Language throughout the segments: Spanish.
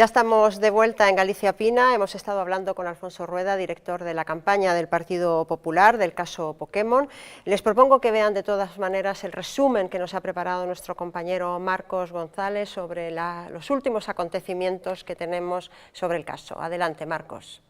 Ya estamos de vuelta en Galicia Pina. Hemos estado hablando con Alfonso Rueda, director de la campaña del Partido Popular, del caso Pokémon. Les propongo que vean de todas maneras el resumen que nos ha preparado nuestro compañero Marcos González sobre los últimos acontecimientos que tenemos sobre el caso. Adelante, Marcos.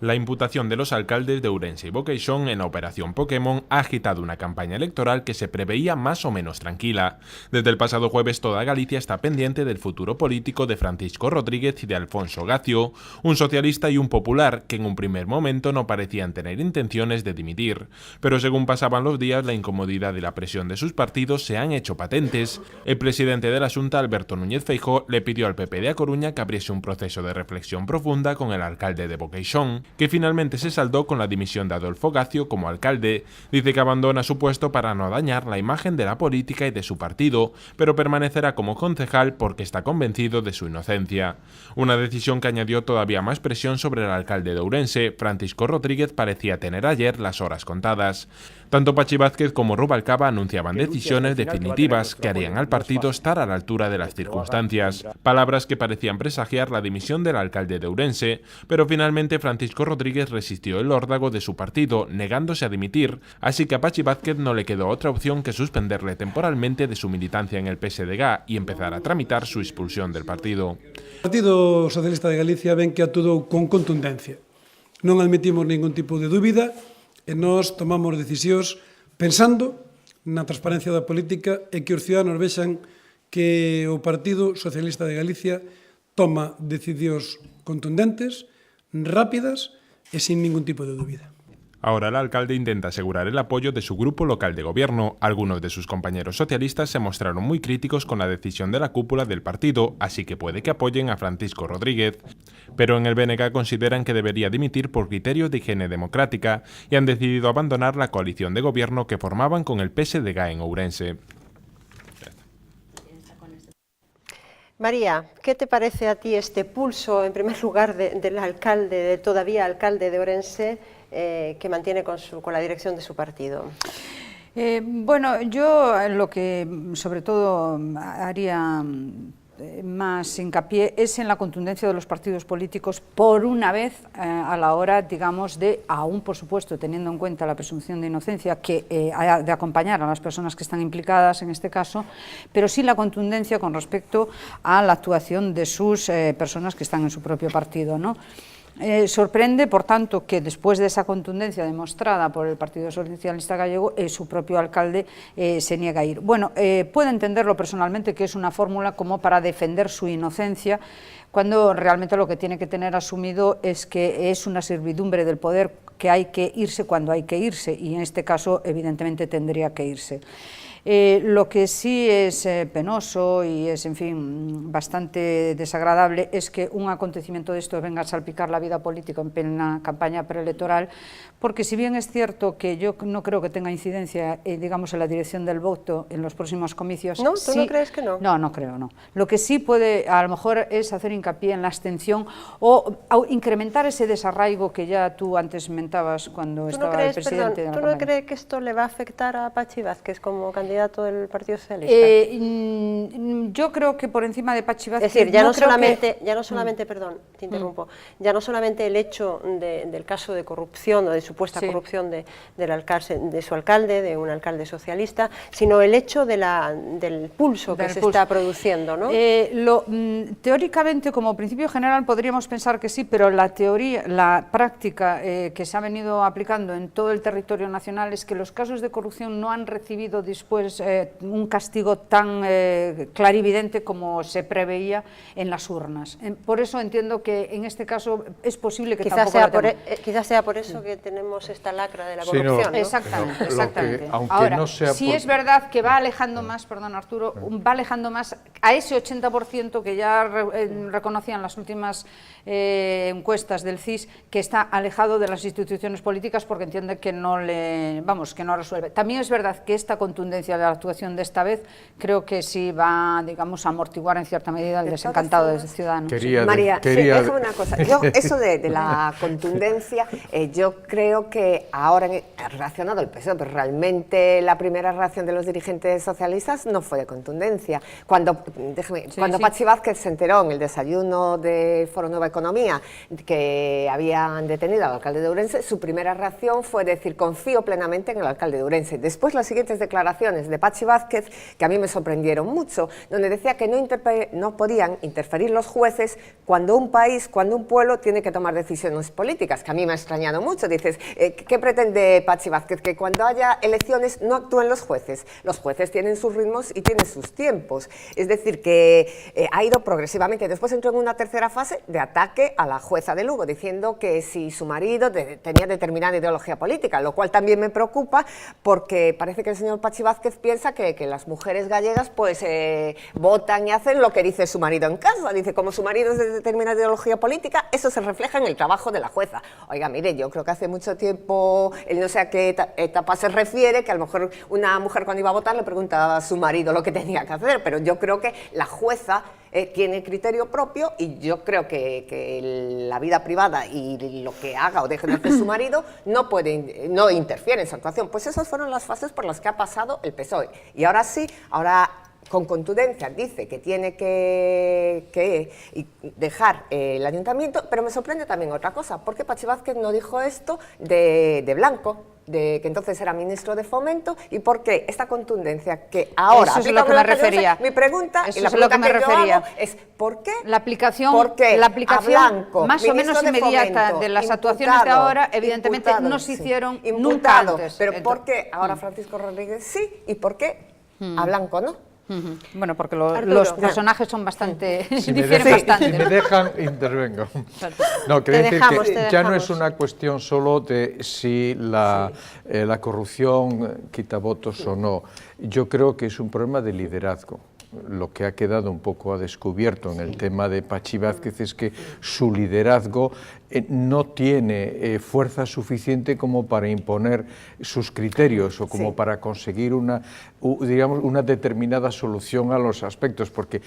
La imputación de los alcaldes de Ourense y Boqueixón en la Operación Pokémon ha agitado una campaña electoral que se preveía más o menos tranquila. Desde el pasado jueves toda Galicia está pendiente del futuro político de Francisco Rodríguez y de Alfonso Gacio, un socialista y un popular que en un primer momento no parecían tener intenciones de dimitir. Pero según pasaban los días, la incomodidad y la presión de sus partidos se han hecho patentes. El presidente de la Xunta, Alberto Núñez Feijóo, le pidió al PP de A Coruña que abriese un proceso de reflexión profunda con el alcalde de Boqueixón, que finalmente se saldó con la dimisión de Adolfo Gacio como alcalde. Dice que abandona su puesto para no dañar la imagen de la política y de su partido, pero permanecerá como concejal porque está convencido de su inocencia. Una decisión que añadió todavía más presión sobre el alcalde de Ourense. Francisco Rodríguez parecía tener ayer las horas contadas. Tanto Pachi Vázquez como Rubalcaba anunciaban decisiones definitivas que harían al partido estar a la altura de las circunstancias. Palabras que parecían presagiar la dimisión del alcalde de Ourense, pero finalmente Francisco Rodríguez resistió el órdago de su partido, negándose a dimitir, así que a Pachi Vázquez no le quedó otra opción que suspenderle temporalmente de su militancia en el PSDG y empezar a tramitar su expulsión del partido. O Partido Socialista de Galicia ven que actuou con contundencia. Non admitimos ningún tipo de dúbida e nós tomamos decisións pensando na transparencia da política e que os ciudadanos vexan que o Partido Socialista de Galicia toma decisións contundentes, rápidas e sin ningún tipo de dúbida. Ahora el alcalde intenta asegurar el apoyo de su grupo local de gobierno. Algunos de sus compañeros socialistas se mostraron muy críticos con la decisión de la cúpula del partido, así que puede que apoyen a Francisco Rodríguez. Pero en el BNG consideran que debería dimitir por criterios de higiene democrática y han decidido abandonar la coalición de gobierno que formaban con el PSDG en Ourense. María, ¿qué te parece a ti este pulso, en primer lugar, del alcalde, del todavía alcalde de Ourense, que mantiene con la dirección de su partido? Bueno, yo lo que sobre todo haría más hincapié es en la contundencia de los partidos políticos por una vez a la hora, digamos, de, aún por supuesto teniendo en cuenta la presunción de inocencia que ha de acompañar a las personas que están implicadas en este caso, pero sí la contundencia con respecto a la actuación de sus personas que están en su propio partido, ¿no? Sorprende, por tanto, que después de esa contundencia demostrada por el Partido Socialista Gallego, su propio alcalde se niega a ir. Bueno, puedo entenderlo personalmente que es una fórmula como para defender su inocencia, cuando realmente lo que tiene que tener asumido es que es una servidumbre del poder, que hay que irse cuando hay que irse, y en este caso evidentemente tendría que irse. Lo que sí es penoso y es, en fin, bastante desagradable es que un acontecimiento de esto venga a salpicar la vida política en plena campaña preelectoral, porque si bien es cierto que yo no creo que tenga incidencia, digamos, en la dirección del voto en los próximos comicios... ¿No? ¿Tú no crees que no? No, no creo, no. Lo que sí puede, a lo mejor, es hacer hincapié en la abstención o incrementar ese desarraigo que ya tú antes mentabas cuando estaba el presidente de la campaña. ¿Tú no crees que esto le va a afectar a Pachi Vázquez como candidato del Partido Socialista? Yo creo que por encima de Pachi Vázquez... Es decir, ya no solamente, perdón, te interrumpo, ya no solamente el hecho del caso de corrupción o de supuesta corrupción de su alcalde, de un alcalde socialista, sino el hecho del pulso que se está produciendo, ¿no? Teóricamente, como principio general, podríamos pensar que sí, pero la práctica que se ha venido aplicando en todo el territorio nacional es que los casos de corrupción no han recibido después un castigo tan clarividente como se preveía en las urnas. Por eso entiendo que en este caso es posible que quizás sea por eso que tenemos esta lacra de la corrupción, ¿no? Exactamente, exactamente. Ahora, no sea sí es verdad que va alejando más, perdón Arturo, va alejando más a ese 80% que ya reconocían las últimas encuestas del CIS, que está alejado de las instituciones políticas porque entiende que no resuelve. También es verdad que esta contundencia de la actuación de esta vez, creo que sí va, digamos, a amortiguar en cierta medida el desencantado de Ciudadanos. María, déjame una cosa. Yo, eso de la contundencia, yo creo que ahora ha reaccionado el PSOE, pero realmente la primera reacción de los dirigentes socialistas no fue de contundencia. Cuando Patxi Vázquez se enteró en el desayuno del Foro Nueva Economía que habían detenido al alcalde de Ourense, su primera reacción fue decir: confío plenamente en el alcalde de Ourense. Después, las siguientes declaraciones de Patxi Vázquez, que a mí me sorprendieron mucho, donde decía que no podían interferir los jueces cuando un país, cuando un pueblo tiene que tomar decisiones políticas, que a mí me ha extrañado mucho. Dices, ¿qué pretende Patxi Vázquez? Que cuando haya elecciones no actúen los jueces. Los jueces tienen sus ritmos y tienen sus tiempos. Es decir, que ha ido progresivamente. Después entró en una tercera fase de ataque a la jueza de Lugo, diciendo que si su marido tenía determinada ideología política, lo cual también me preocupa, porque parece que el señor Patxi Vázquez piensa que las mujeres gallegas pues votan y hacen lo que dice su marido en casa. Dice, como su marido es de determinada ideología política, eso se refleja en el trabajo de la jueza. Oiga, mire, yo creo que hace mucho tiempo, él no sé a qué etapa se refiere, que a lo mejor una mujer cuando iba a votar le preguntaba a su marido lo que tenía que hacer, pero yo creo que la jueza tiene criterio propio, y yo creo que la vida privada y lo que haga o deje de hacer su marido no interfiere en su actuación. Pues esas fueron las fases por las que ha pasado el PSOE. Y ahora sí, con contundencia dice que tiene que dejar el ayuntamiento, pero me sorprende también otra cosa. ¿Por qué Patxi Vázquez no dijo esto de Blanco, que entonces era ministro de Fomento? ¿Y por qué esta contundencia que ahora eso es lo que me refería? Mi pregunta, eso y la es lo que me refería, es ¿por qué? La aplicación Blanco, más o menos inmediata de las actuaciones de ahora, evidentemente no se hicieron nunca antes. Pero ¿por qué ahora Francisco Rodríguez sí y por qué a Blanco no? Bueno, porque los personajes son bastante difieren bastante. Si me dejan, intervengo. No, quería decir que ya no es una cuestión solo de si la corrupción quita votos o no. Yo creo que es un problema de liderazgo. Lo que ha quedado un poco a descubierto en el tema de Patxi Vázquez es que su liderazgo no tiene fuerza suficiente como para imponer sus criterios o como para conseguir una determinada solución a los aspectos, porque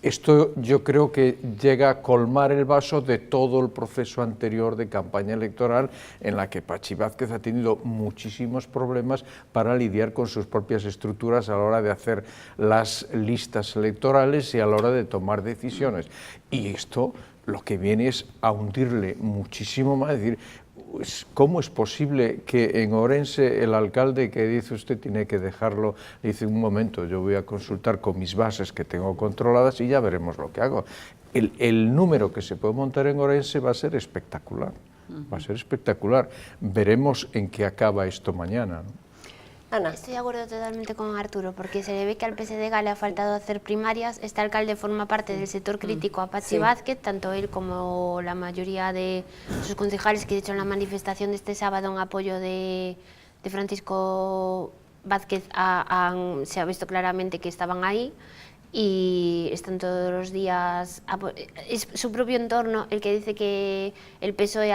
esto yo creo que llega a colmar el vaso de todo el proceso anterior de campaña electoral, en la que Patxi Vázquez ha tenido muchísimos problemas para lidiar con sus propias estructuras a la hora de hacer las listas electorales y a la hora de tomar decisiones. Y esto lo que viene es a hundirle muchísimo más. Es decir, ¿cómo es posible que en Ourense el alcalde que dice usted tiene que dejarlo, dice un momento, yo voy a consultar con mis bases que tengo controladas y ya veremos lo que hago? El número que se puede montar en Ourense va a ser espectacular, va a ser espectacular. Veremos en qué acaba esto mañana, ¿no? Ana. Estoy de acuerdo totalmente con Arturo, porque se le ve que al PSDG le ha faltado hacer primarias. Este alcalde forma parte del sector crítico a Patxi Vázquez, tanto él como la mayoría de sus concejales, que de hecho en la manifestación de este sábado en apoyo de Francisco Vázquez se ha visto claramente que estaban ahí y están todos los días. Es su propio entorno el que dice que el PSOE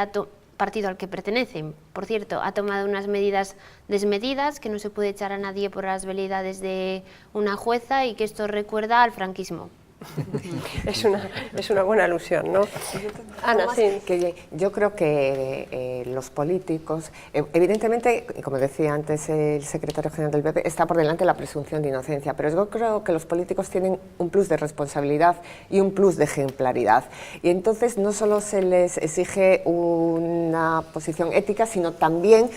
partido al que pertenecen, por cierto, ha tomado unas medidas desmedidas, que no se puede echar a nadie por las veleidades de una jueza y que esto recuerda al franquismo. Es una buena alusión, ¿no? Ana, sí. Que yo creo que los políticos, evidentemente, como decía antes el secretario general del PP, está por delante la presunción de inocencia, pero yo creo que los políticos tienen un plus de responsabilidad y un plus de ejemplaridad. Y entonces no solo se les exige una posición ética, sino también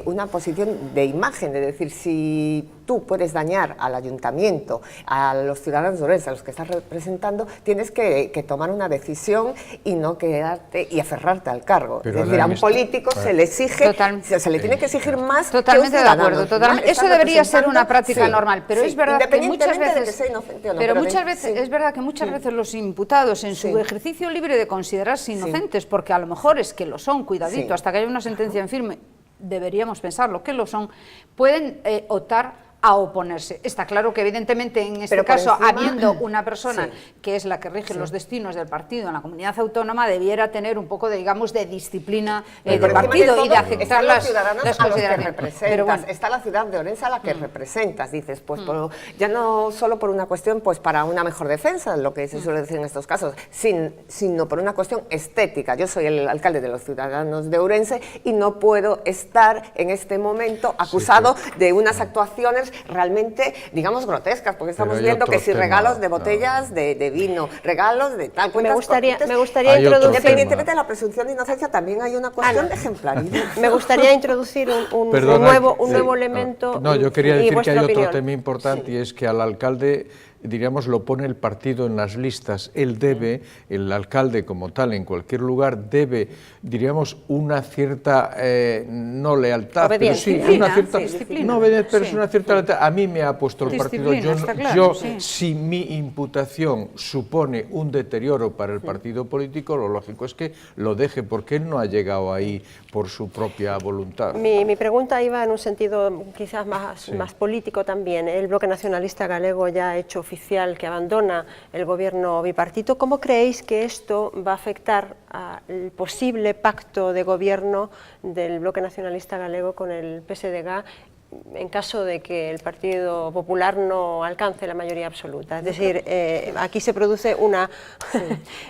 una posición de imagen, es decir, si tú puedes dañar al ayuntamiento, a los ciudadanos de Ourense, a los que estás representando, tienes que tomar una decisión y no quedarte y aferrarte al cargo. Pero es decir, a un político se le exige, se le tiene que exigir más. Totalmente que de acuerdo, totalmente. Eso debería ser una práctica normal, pero es verdad que muchas veces, es verdad que muchas veces los imputados en su ejercicio libre de considerarse inocentes, porque a lo mejor es que lo son, cuidadito, hasta que haya una sentencia en firme, deberíamos pensarlo, que lo son, pueden optar a oponerse. Está claro que evidentemente en este caso, habiendo una persona que es la que rige los destinos del partido en la comunidad autónoma, debiera tener un poco de, digamos, de disciplina del partido y de aceptar las consideraciones. Pero bueno, está la ciudad de Orense a la que representas, dices, pues ya no solo por una cuestión, pues para una mejor defensa, lo que se suele decir en estos casos, sino por una cuestión estética. Yo soy el alcalde de los ciudadanos de Ourense y no puedo estar en este momento acusado de unas actuaciones realmente, digamos, grotescas, porque estamos viendo que si regalos de botellas de vino, regalos de tal... Me gustaría introducir... Independientemente de la presunción de inocencia, también hay una cuestión de ejemplaridad. Me gustaría introducir un nuevo elemento. No, yo quería decir que hay otro tema importante y es que al alcalde, diríamos, lo pone el partido en las listas. Él debe, el alcalde como tal, en cualquier lugar, debe, diríamos, una cierta, no lealtad, pero sí, una cierta, no obediencia, pero es una cierta lealtad. A mí me ha puesto el partido, si mi imputación supone un deterioro para el partido político, lo lógico es que lo deje, porque él no ha llegado ahí por su propia voluntad. Mi pregunta iba en un sentido quizás más político también. El Bloque Nacionalista Galego ya ha hecho oficial que abandona el gobierno bipartito. ¿Cómo creéis que esto va a afectar al posible pacto de gobierno del Bloque Nacionalista Galego con el PSDG en caso de que el Partido Popular no alcance la mayoría absoluta? Es decir, aquí se produce una...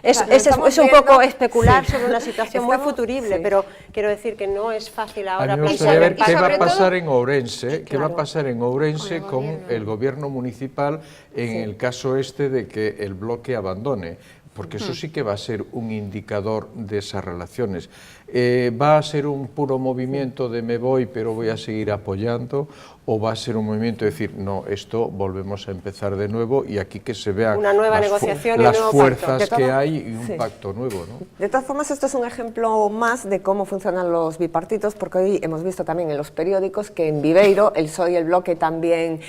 es un poco especular sobre una situación muy futurible, pero quiero decir que no es fácil ahora plantear ver qué va a pasar en Ourense, qué va a pasar en Ourense con el gobierno municipal en el caso de que el bloque abandone, porque eso sí que va a ser un indicador de esas relaciones. ¿Va a ser un puro movimiento de me voy pero voy a seguir apoyando, o va a ser un movimiento de decir, no, esto volvemos a empezar de nuevo y aquí que se vean una nueva negociación las fuerzas que hay y un pacto nuevo, ¿no? De todas formas, esto es un ejemplo más de cómo funcionan los bipartitos, porque hoy hemos visto también en los periódicos que en Viveiro el PSOE y el Bloque también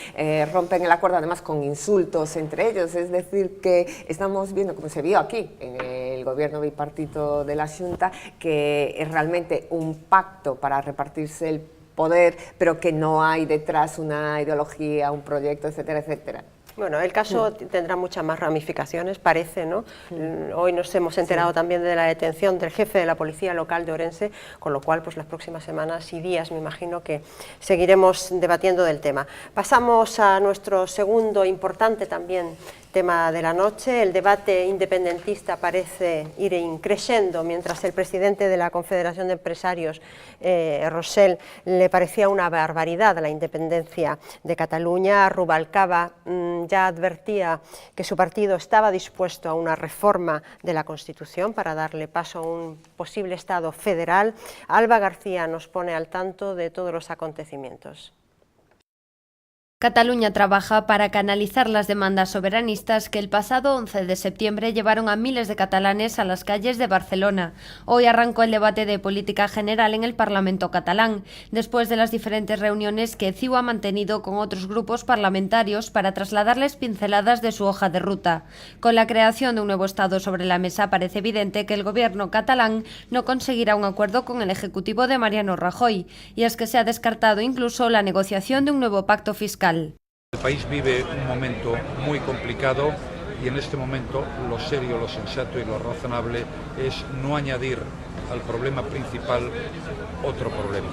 rompen el acuerdo, además con insultos entre ellos, es decir, que estamos viendo, como se vio aquí en el gobierno bipartito de la Xunta, que es realmente un pacto para repartirse el poder, pero que no hay detrás una ideología, un proyecto, etcétera, etcétera. Bueno, el caso tendrá muchas más ramificaciones, parece, ¿no? Hoy nos hemos enterado también de la detención del jefe de la policía local de Ourense, con lo cual, pues las próximas semanas y días, me imagino que seguiremos debatiendo del tema. Pasamos a nuestro segundo importante también tema de la noche. El debate independentista parece ir creciendo, mientras el presidente de la Confederación de Empresarios, Rosell, le parecía una barbaridad la independencia de Cataluña. Rubalcaba ya advertía que su partido estaba dispuesto a una reforma de la Constitución para darle paso a un posible Estado federal. Alba García nos pone al tanto de todos los acontecimientos. Cataluña trabaja para canalizar las demandas soberanistas que el pasado 11 de septiembre llevaron a miles de catalanes a las calles de Barcelona. Hoy arrancó el debate de política general en el Parlamento catalán, después de las diferentes reuniones que CiU ha mantenido con otros grupos parlamentarios para trasladarles pinceladas de su hoja de ruta. Con la creación de un nuevo Estado sobre la mesa, parece evidente que el gobierno catalán no conseguirá un acuerdo con el Ejecutivo de Mariano Rajoy, y es que se ha descartado incluso la negociación de un nuevo pacto fiscal. El país vive un momento muy complicado y en este momento lo serio, lo sensato y lo razonable es no añadir al problema principal otro problema.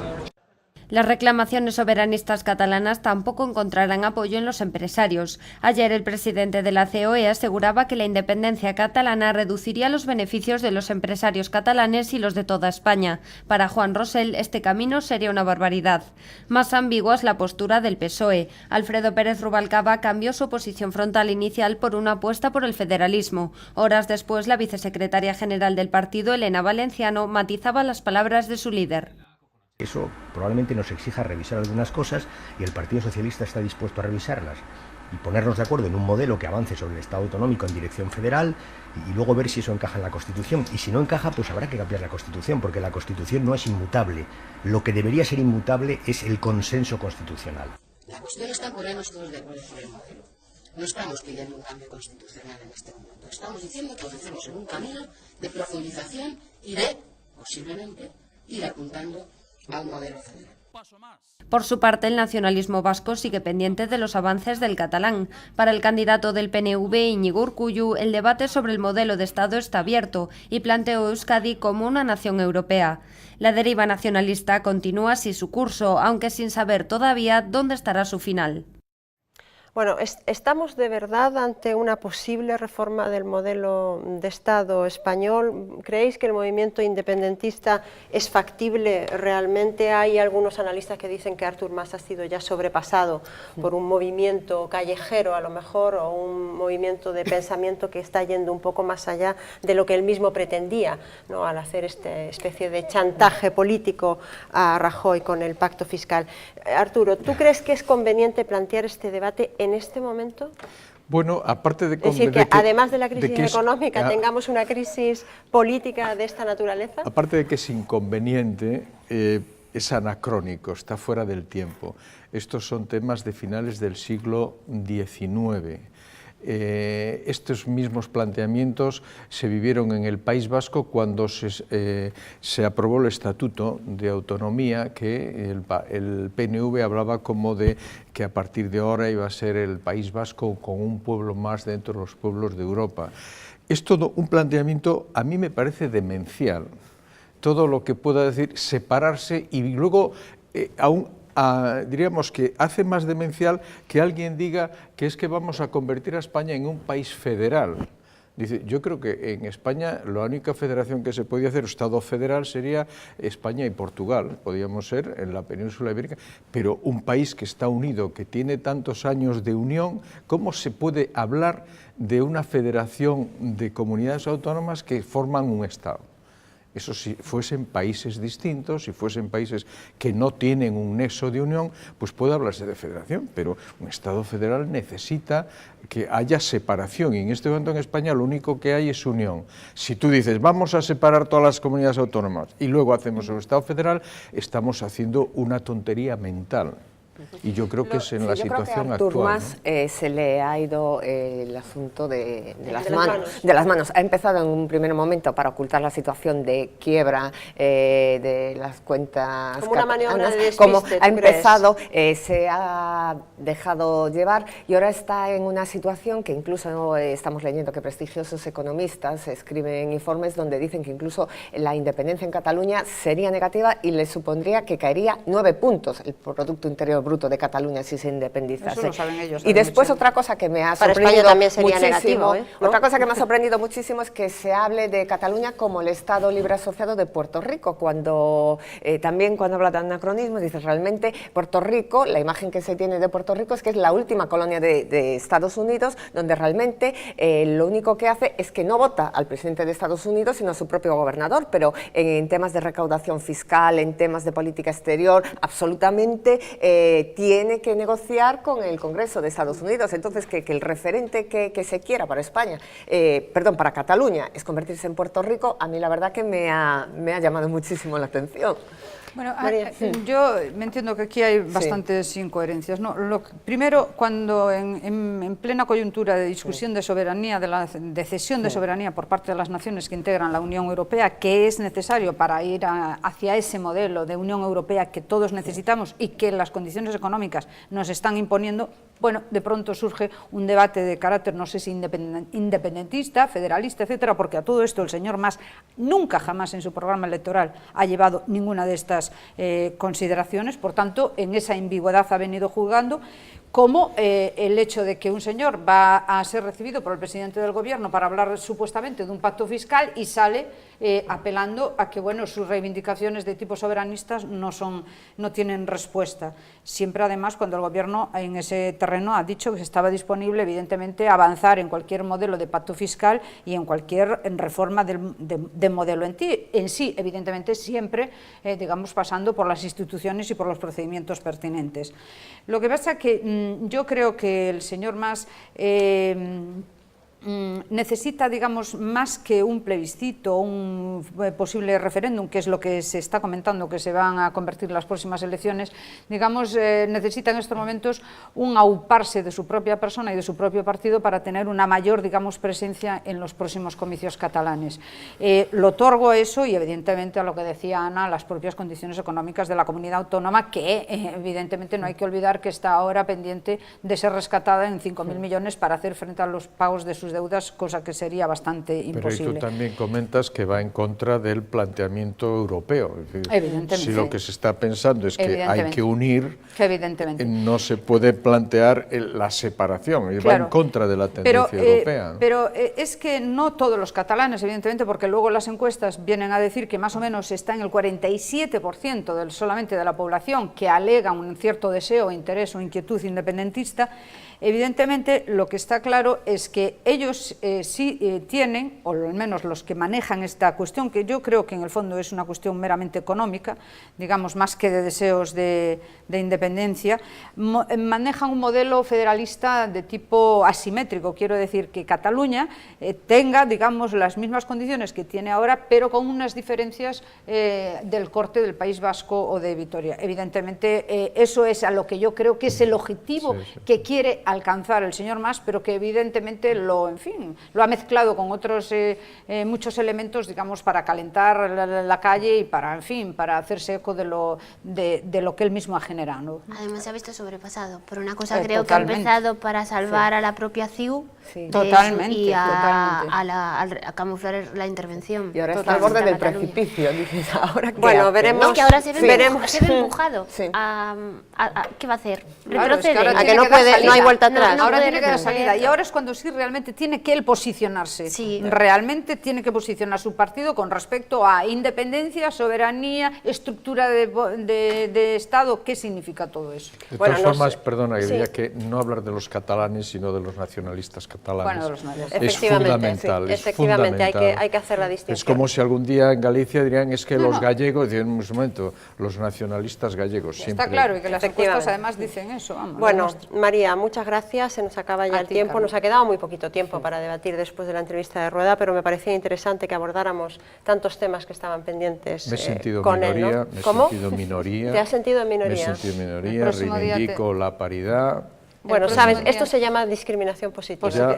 Las reclamaciones soberanistas catalanas tampoco encontrarán apoyo en los empresarios. Ayer el presidente de la COE aseguraba que la independencia catalana reduciría los beneficios de los empresarios catalanes y los de toda España. Para Juan Rosell, este camino sería una barbaridad. Más ambigua es la postura del PSOE. Alfredo Pérez Rubalcaba cambió su posición frontal inicial por una apuesta por el federalismo. Horas después, la vicesecretaria general del partido, Elena Valenciano, matizaba las palabras de su líder. Eso probablemente nos exija revisar algunas cosas y el Partido Socialista está dispuesto a revisarlas y ponernos de acuerdo en un modelo que avance sobre el Estado autonómico en dirección federal y luego ver si eso encaja en la Constitución. Y si no encaja, pues habrá que cambiar la Constitución, porque la Constitución no es inmutable. Lo que debería ser inmutable es el consenso constitucional. La cuestión está en ponernos todos de acuerdo sobre el modelo. No estamos pidiendo un cambio constitucional en este momento. Estamos diciendo que avancemos en un camino de profundización y de, posiblemente, ir apuntando a un modelo federal. Por su parte, el nacionalismo vasco sigue pendiente de los avances del catalán. Para el candidato del PNV, Iñigo Urkullu, el debate sobre el modelo de Estado está abierto y planteó a Euskadi como una nación europea. La deriva nacionalista continúa así su curso, aunque sin saber todavía dónde estará su final. Bueno, ¿estamos de verdad ante una posible reforma del modelo de Estado español? ¿Creéis que el movimiento independentista es factible realmente? Hay algunos analistas que dicen que Artur Mas ha sido ya sobrepasado por un movimiento callejero a lo mejor, o un movimiento de pensamiento que está yendo un poco más allá de lo que él mismo pretendía, ¿no?, al hacer esta especie de chantaje político a Rajoy con el pacto fiscal. Arturo, ¿tú crees que es conveniente plantear este debate en este momento? Bueno, aparte de... Es decir, que además de la crisis económica tengamos una crisis política de esta naturaleza. Aparte de que es inconveniente, es anacrónico, está fuera del tiempo. Estos son temas de finales del siglo XIX. Estos mismos planteamientos se vivieron en el País Vasco cuando se aprobó el Estatuto de Autonomía, que el PNV hablaba como de que a partir de ahora iba a ser el País Vasco con un pueblo más dentro de los pueblos de Europa. Es todo un planteamiento, a mí me parece demencial, todo lo que pueda decir separarse y luego diríamos que hace más demencial que alguien diga que es que vamos a convertir a España en un país federal. Dice, yo creo que en España la única federación que se podía hacer, Estado federal, sería España y Portugal, podíamos ser en la península ibérica, pero un país que está unido, que tiene tantos años de unión, ¿cómo se puede hablar de una federación de comunidades autónomas que forman un Estado? Eso si fuesen países distintos, si fuesen países que no tienen un nexo de unión, pues puede hablarse de federación, pero un Estado federal necesita que haya separación, y en este momento en España lo único que hay es unión. Si tú dices, vamos a separar todas las comunidades autónomas y luego hacemos un Estado federal, estamos haciendo una tontería mental. Y yo creo que es en la situación actual. Yo creo que a Artur Mas se le ha ido el asunto de las manos. Ha empezado en un primer momento para ocultar la situación de quiebra de las cuentas como una maniobra de despiste, como ha empezado, se ha dejado llevar y ahora está en una situación que incluso estamos leyendo que prestigiosos economistas escriben informes donde dicen que incluso la independencia en Cataluña sería negativa y le supondría que caería 9 puntos el Producto Interior Bruto de Cataluña si se independizase. Eso lo saben ellos. Y después otra cosa que me ha sorprendido muchísimo, otra cosa que me ha sorprendido muchísimo es que se hable de Cataluña como el Estado libre asociado de Puerto Rico, cuando también cuando habla de anacronismo dice realmente Puerto Rico, la imagen que se tiene de Puerto Rico es que es la última colonia de Estados Unidos, donde realmente lo único que hace es que no vota al presidente de Estados Unidos sino a su propio gobernador, pero en temas de recaudación fiscal, en temas de política exterior, absolutamente tiene que negociar con el Congreso de Estados Unidos. Entonces, que el referente que se quiera para España, para Cataluña, es convertirse en Puerto Rico, a mí la verdad que me ha llamado muchísimo la atención. Bueno, yo me entiendo que aquí hay bastantes incoherencias, ¿no? Primero, cuando en plena coyuntura de discusión de soberanía, de cesión de soberanía por parte de las naciones que integran la Unión Europea, que es necesario para ir hacia ese modelo de Unión Europea que todos necesitamos y que las condiciones económicas nos están imponiendo, bueno, de pronto surge un debate de carácter, no sé si independentista, federalista, etcétera, porque a todo esto el señor Mas nunca jamás en su programa electoral ha llevado ninguna de estas consideraciones, por tanto, en esa ambigüedad ha venido jugando, como el hecho de que un señor va a ser recibido por el presidente del gobierno para hablar supuestamente de un pacto fiscal y sale apelando a que bueno, sus reivindicaciones de tipo soberanistas no tienen respuesta. Siempre además cuando el gobierno en ese terreno ha dicho que estaba disponible evidentemente a avanzar en cualquier modelo de pacto fiscal y en cualquier reforma de modelo en sí, evidentemente siempre digamos pasando por las instituciones y por los procedimientos pertinentes. Lo que pasa es que yo creo que el señor Mas necesita, digamos, más que un plebiscito, un posible referéndum, que es lo que se está comentando, que se van a convertir las próximas elecciones, digamos, necesita en estos momentos un auparse de su propia persona y de su propio partido para tener una mayor, digamos, presencia en los próximos comicios catalanes. Lo otorgo eso y, evidentemente, a lo que decía Ana, las propias condiciones económicas de la comunidad autónoma, que, evidentemente, no hay que olvidar que está ahora pendiente de ser rescatada en 5.000 millones para hacer frente a los pagos de sus deudas, cosa que sería bastante imposible. Pero tú también comentas que va en contra del planteamiento europeo. Es decir, evidentemente. Si lo que se está pensando es que hay que unir, evidentemente no se puede plantear la separación, y va en contra de la tendencia europea. Pero es que no todos los catalanes, evidentemente, porque luego las encuestas vienen a decir que más o menos está en el 47% solamente de la población que alega un cierto deseo, interés o inquietud independentista. Evidentemente, lo que está claro es que ellos sí tienen, o al menos los que manejan esta cuestión, que yo creo que en el fondo es una cuestión meramente económica, digamos, más que de deseos de independencia, manejan un modelo federalista de tipo asimétrico. Quiero decir que Cataluña tenga, digamos, las mismas condiciones que tiene ahora, pero con unas diferencias del corte del País Vasco o de Vitoria. Evidentemente, eso es a lo que yo creo que es el objetivo que quiere alcanzar el señor Mas, pero que evidentemente lo ha mezclado con otros muchos elementos, digamos, para calentar la calle y para, para hacerse eco de lo que él mismo ha generado. Además se ha visto sobrepasado por una cosa, creo que ha empezado para salvar a la propia CIU y a camuflar la intervención. Y ahora está al borde del precipicio, dices, ahora que bueno, veremos. No, que ahora se ve empujado. ¿Qué va a hacer? Retrocede. Claro, a que no puede, no hay vuelta atrás. Ahora tiene que dar salida, y ahora es cuando sí realmente tiene que él posicionarse. Realmente tiene que posicionar su partido con respecto a independencia, soberanía, estructura de Estado. ¿Qué significa todo eso? De todas formas, perdona, diría que no hablar de los catalanes, sino de los nacionalistas catalanes. Es fundamental. Efectivamente, hay que hacer la distinción. Es como si algún día en Galicia dirían, es que los gallegos, en un momento, los nacionalistas gallegos siempre... Está claro, y que las encuestas además dicen eso. Bueno, María, muchas gracias, se nos acaba ya el tiempo, nos ha quedado muy poquito tiempo para debatir después de la entrevista de Rueda, pero me parecía interesante que abordáramos tantos temas que estaban pendientes me he sentido con minoría, él, ¿no? ¿Cómo? Me he sentido minoría. ¿Te has sentido en minoría? Me he sentido minoría, reivindico la paridad. Bueno, sabes, esto se llama discriminación positiva.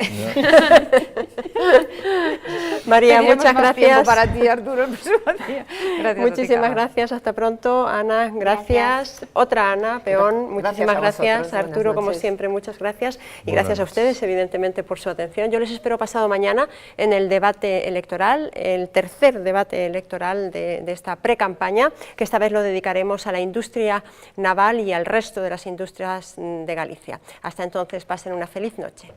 María, muchas gracias. Para ti, Arturo, el próximo día. Gracias. Muchísimas gracias, hasta pronto. Ana, gracias. Otra Ana, Peón, muchísimas gracias. Arturo, como siempre, muchas gracias. Y gracias a ustedes, evidentemente, por su atención. Yo les espero pasado mañana en el debate electoral, el tercer debate electoral de esta pre-campaña, que esta vez lo dedicaremos a la industria naval y al resto de las industrias de Galicia. Hasta entonces, pasen una feliz noche.